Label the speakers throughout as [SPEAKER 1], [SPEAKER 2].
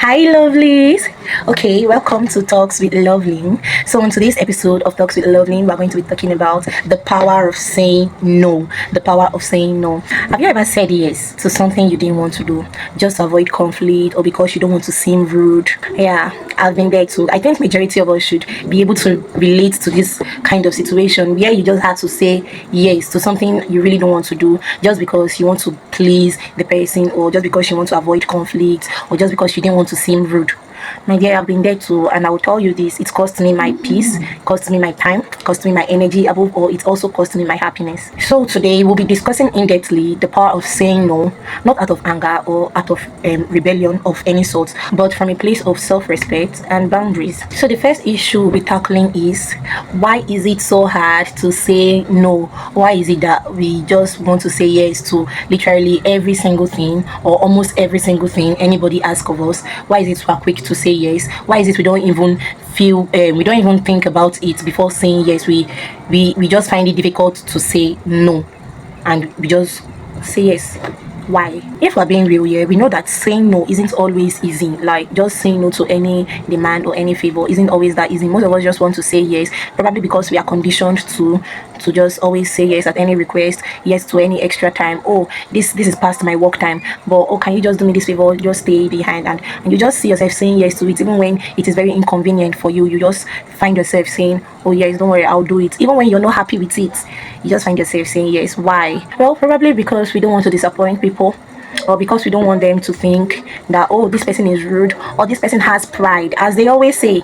[SPEAKER 1] Hi, lovelies. Okay, welcome to Talks with Loveling. So, on today's episode of Talks with Loveling, we're going to be talking about the power of saying no. The power of saying no. Have you ever said yes to something you didn't want to do just to avoid conflict or because you don't want to seem rude? Yeah, I've been there too. I think majority of us should be able to relate to this kind of situation where you just have to say yes to something you really don't want to do just because you want to please the person or just because you want to avoid conflict or just because you didn't want to seem rude. My dear, I've been there too, and I will tell you this: it cost me my peace, cost me my time, cost me my energy. Above all, it also cost me my happiness. So today we'll be discussing in depthly the power of saying no, not out of anger or out of rebellion of any sort, but from a place of self-respect and boundaries. So the first issue we'll be tackling is, why is it so hard to say no? Why is it that we just want to say yes to literally every single thing or almost every single thing anybody asks of us? Why is it we're quick to say yes? Why is it we don't even feel we don't even think about it before saying yes? We just find it difficult to say no, and we just say yes. Why? If we're being real here, we know that saying no isn't always easy. Like, just saying no to any demand or any favor isn't always that easy. Most of us just want to say yes, probably because we are conditioned to just always say yes at any request, yes to any extra time. Oh, this is past my work time, but oh, can you just do me this favor? Just stay behind, and you just see yourself saying yes to it, even when it is very inconvenient for you. You just find yourself saying, oh yes, don't worry, I'll do it, even when you're not happy with it. You just find yourself saying yes. Why? Well, probably because we don't want to disappoint people, or because we don't want them to think that, oh, this person is rude, or this person has pride, as they always say.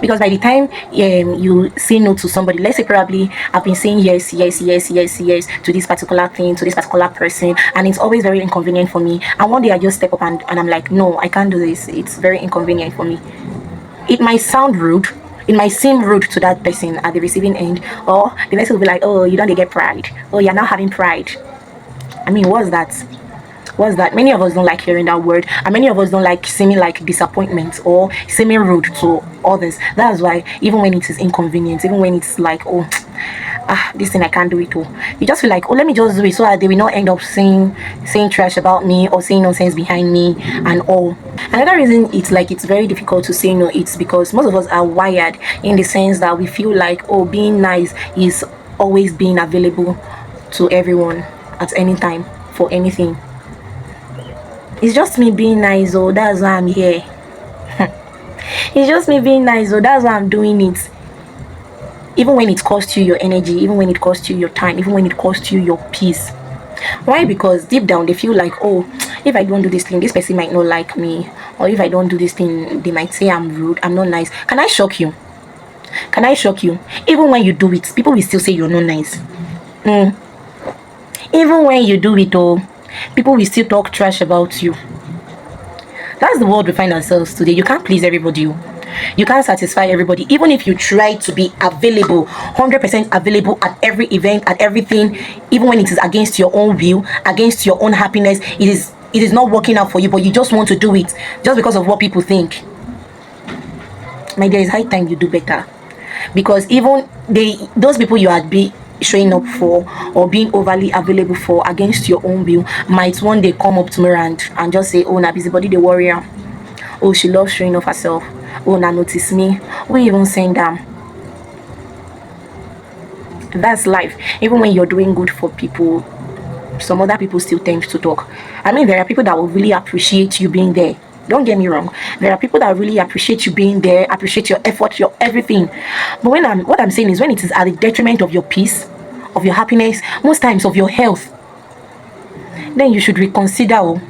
[SPEAKER 1] Because by the time you say no to somebody, let's say probably I've been saying yes, yes, yes, yes, yes to this particular thing, to this particular person, and it's always very inconvenient for me, and one day I just step up and I'm like, no, I can't do this, it's very inconvenient for me. It might sound rude, it might seem rude to that person at the receiving end, or the person will be like, oh, you don't get pride, oh, you're not having pride. I mean, what's that? What's that? Many of us don't like hearing that word, and many of us don't like seeming like disappointment or seeming rude to others. That's why even when it is inconvenient, even when it's like, oh, this thing I can't do it, oh, you just feel like, oh, let me just do it so that they will not end up saying trash about me or saying nonsense behind me and all. Another reason it's like it's very difficult to say no, it's because most of us are wired in the sense that we feel like, oh, being nice is always being available to everyone at any time for anything. It's just me being nice, oh, that's why I'm here. It's just me being nice, oh, that's why I'm doing it. Even when it costs you your energy, even when it costs you your time, even when it costs you your peace. Why? Because deep down they feel like, oh, if I don't do this thing, this person might not like me. Or if I don't do this thing, they might say I'm rude, I'm not nice. Can I shock you? Can I shock you? Even when you do it, people will still say you're not nice. Even when you do it, oh, people will still talk trash about you. That's the world we find ourselves today. You can't please everybody. You can't satisfy everybody. Even if you try to be available, 100% available at every event, at everything, even when it is against your own will, against your own happiness, it is not working out for you, but you just want to do it just because of what people think. My dear, it's high time you do better. Because even those people you had be showing up for or being overly available for against your own will might one day come up tomorrow and just say, oh, na busybody the warrior, oh, she loves showing off herself, oh, na notice me, we even saying that. That's life. Even when you're doing good for people, some other people still tend to talk. I mean, there are people that will really appreciate you being there. Don't get me wrong. There are people that really appreciate you being there, appreciate your effort, your everything. But what I'm saying is, when it is at the detriment of your peace, of your happiness, most times of your health, then you should reconsider. Oh,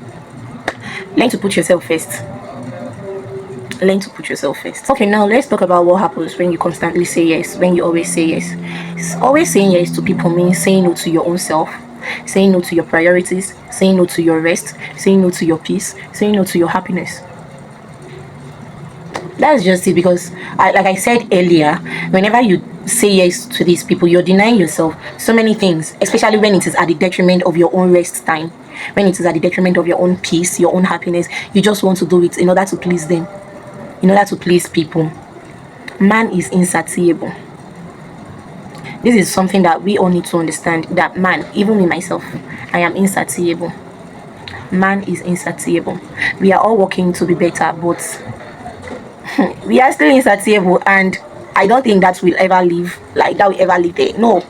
[SPEAKER 1] learn to put yourself first. Learn to put yourself first. Okay, now let's talk about what happens when you constantly say yes, when you always say yes. Always saying yes to people means saying no to your own self, saying no to your priorities, saying no to your rest, saying no to your peace, saying no to your happiness. That's just it. Because like I said earlier, whenever you say yes to these people, you're denying yourself so many things, especially when it is at the detriment of your own rest time, when it is at the detriment of your own peace, your own happiness. You just want to do it in order to please them, in order to please people. Man is insatiable. This is something that we all need to understand, that man, even me myself, I am insatiable. Man is insatiable. We are all working to be better, but we are still insatiable, and I don't think that will ever live like that will ever live there. No,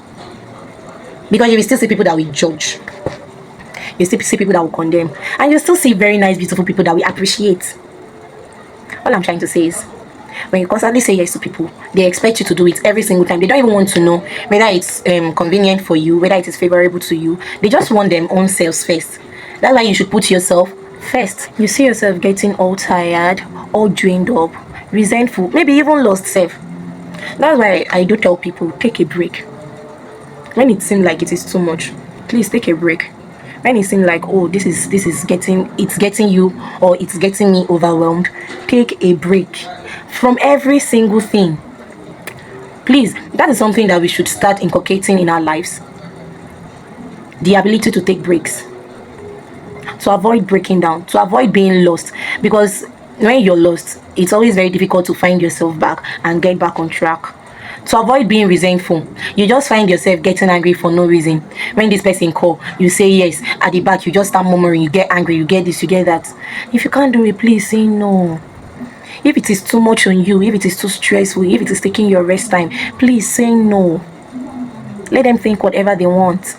[SPEAKER 1] because you will still see people that will judge, you still see people that will condemn, and you still see very nice, beautiful people that we appreciate. All I'm trying to say is, when you constantly say yes to people, they expect you to do it every single time. They don't even want to know whether it's convenient for you, whether it is favorable to you. They just want their own selves first. That's why you should put yourself first. You see yourself getting all tired, all drained up, resentful, maybe even lost self. That's why I do tell people, take a break. When it seems like it is too much, please take a break. When it seems like, oh, this is getting you, or it's getting me overwhelmed, take a break from every single thing. Please, that is something that we should start inculcating in our lives. The ability to take breaks, to avoid breaking down, to avoid being lost. Because when you're lost, it's always very difficult to find yourself back and get back on track. To avoid being resentful, you just find yourself getting angry for no reason. When this person call, you say yes, at the back you just start murmuring, you get angry, you get this, you get that. If you can't do it, please say no. If it is too much on you, if it is too stressful, if it is taking your rest time, please say no. Let them think whatever they want.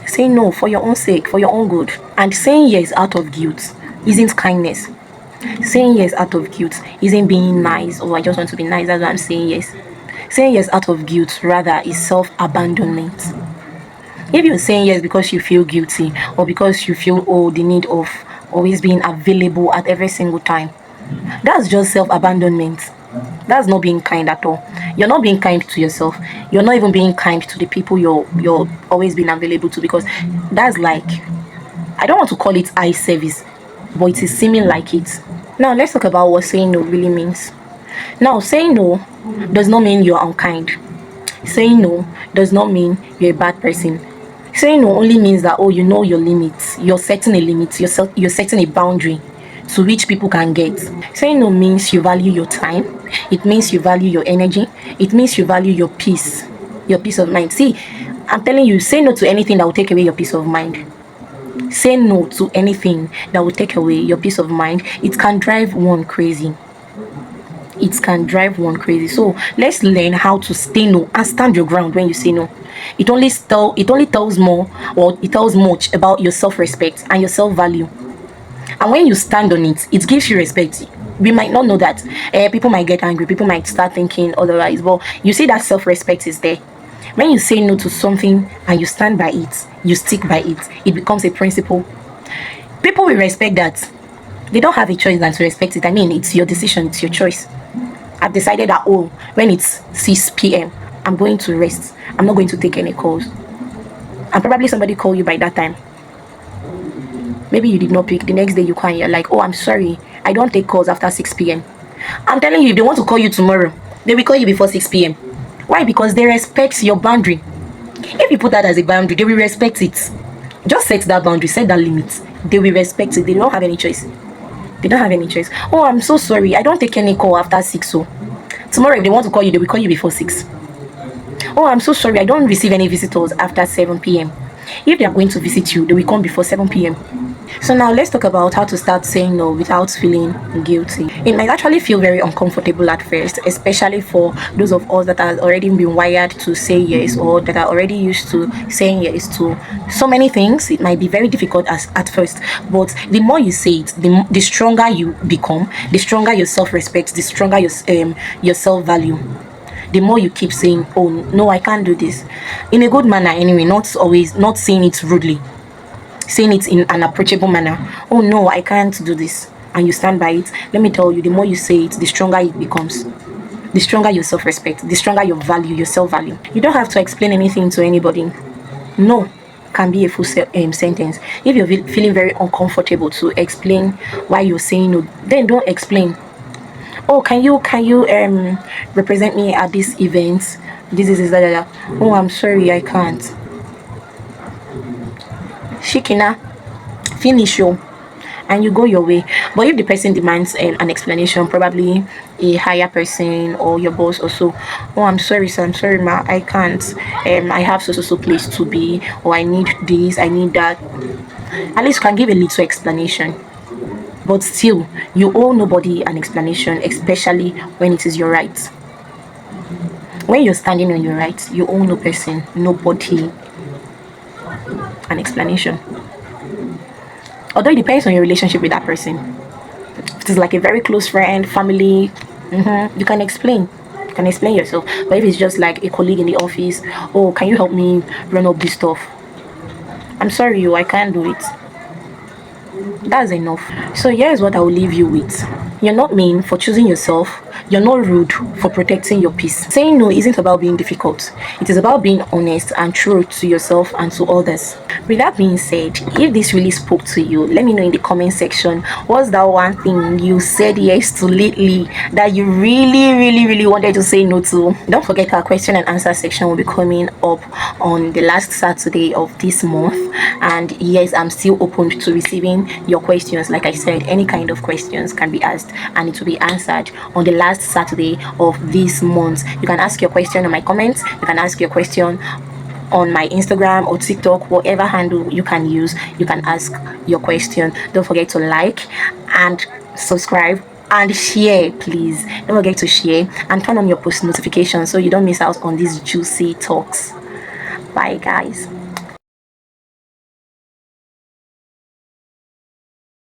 [SPEAKER 1] Say no for your own sake, for your own good. And saying yes out of guilt isn't kindness. Saying yes out of guilt isn't being nice. Oh, I just want to be nice, that's why I'm saying yes. Saying yes out of guilt, rather, is self-abandonment. If you're saying yes because you feel guilty, or because you feel, oh, the need of always being available at every single time, that's just self-abandonment. That's not being kind at all. You're not being kind to yourself. You're not even being kind to the people you're always being available to, because that's like, I don't want to call it eye service, but it is seeming like it. Now let's talk about what saying no really means. Now, saying no does not mean you're unkind. Saying no does not mean you're a bad person. Saying no only means that, oh, you know your limits. You're setting a limit. You're setting a boundary to which people can get. Saying no means you value your time. It means you value your energy. It means you value your peace of mind. See, I'm telling you, say no to anything that will take away your peace of mind. Say no to anything that will take away your peace of mind. It can drive one crazy. It can drive one crazy. So let's learn how to say no and stand your ground when you say no. It only tells more, or it tells much about your self-respect and your self-value. And when you stand on it, it gives you respect. We might not know that. People might get angry. People might start thinking otherwise. But you see that self-respect is there. When you say no to something and you stand by it, you stick by it, it becomes a principle. People will respect that. They don't have a choice than to respect it. I mean, it's your decision. It's your choice. I've decided that, oh, when it's 6 p.m., I'm going to rest. I'm not going to take any calls. And probably somebody call you by that time. Maybe you did not pick. The next day you call and you're like, oh, I'm sorry, I don't take calls after 6 p.m. I'm telling you, if they want to call you tomorrow, they will call you before 6 p.m. Why? Because they respect your boundary. If you put that as a boundary, they will respect it. Just set that boundary, set that limit. They will respect it. They don't have any choice. They don't have any choice. Oh, I'm so sorry, I don't take any call after 6. So tomorrow, if they want to call you, they will call you before 6. Oh, I'm so sorry, I don't receive any visitors after 7 p.m. If they are going to visit you, they will come before 7 p.m. So now let's talk about how to start saying no without feeling guilty. It might actually feel very uncomfortable at first, especially for those of us that have already been wired to say yes, or that are already used to saying yes to so many things. It might be very difficult at first, but the more you say it, the stronger you become, the stronger your self-respect, the stronger your self-value. The more you keep saying, oh no, I can't do this, in a good manner anyway, not saying it rudely, saying it in an approachable manner. Oh no, I can't do this, and you stand by it. Let me tell you, the more you say it, the stronger it becomes, the stronger your self-respect, the stronger your value, your self-value. You don't have to explain anything to anybody. No can be a full sentence. If you're feeling very uncomfortable to explain why you're saying no, then don't explain. Oh, can you represent me at this event? This is that. Oh, I'm sorry, I can't. Shikina, finish you, and you go your way. But if the person demands an explanation, probably a higher person or your boss also, oh, I'm sorry sir, I'm sorry ma, I can't, I have so place to be, or I need this, I need that. At least you can give a little explanation. But still, you owe nobody an explanation, especially when it is your right. When you're standing on your right, you owe no person, nobody an explanation. Although it depends on your relationship with that person. If it is like a very close friend, family, you can explain. You can explain yourself. But if it's just like a colleague in the office, oh, can you help me run up this stuff? I'm sorry, I can't do it. That's enough. So here's what I will leave you with. You're not mean for choosing yourself. You're not rude for protecting your peace. Saying no isn't about being difficult. It is about being honest and true to yourself and to others. With that being said, if this really spoke to you, let me know in the comment section. What's that one thing you said yes to lately that you really wanted to say no to? Don't forget our question and answer section will be coming up on the last Saturday of this month. And yes, I'm still open to receiving your questions. Like I said, any kind of questions can be asked and it will be answered on the last Saturday of this month. You can ask your question on my comments. You can ask your question on my Instagram or TikTok, whatever handle you can use, you can ask your question. Don't forget to like and subscribe and share, please. Don't forget to share and turn on your post notifications so you don't miss out on these juicy talks. Bye guys.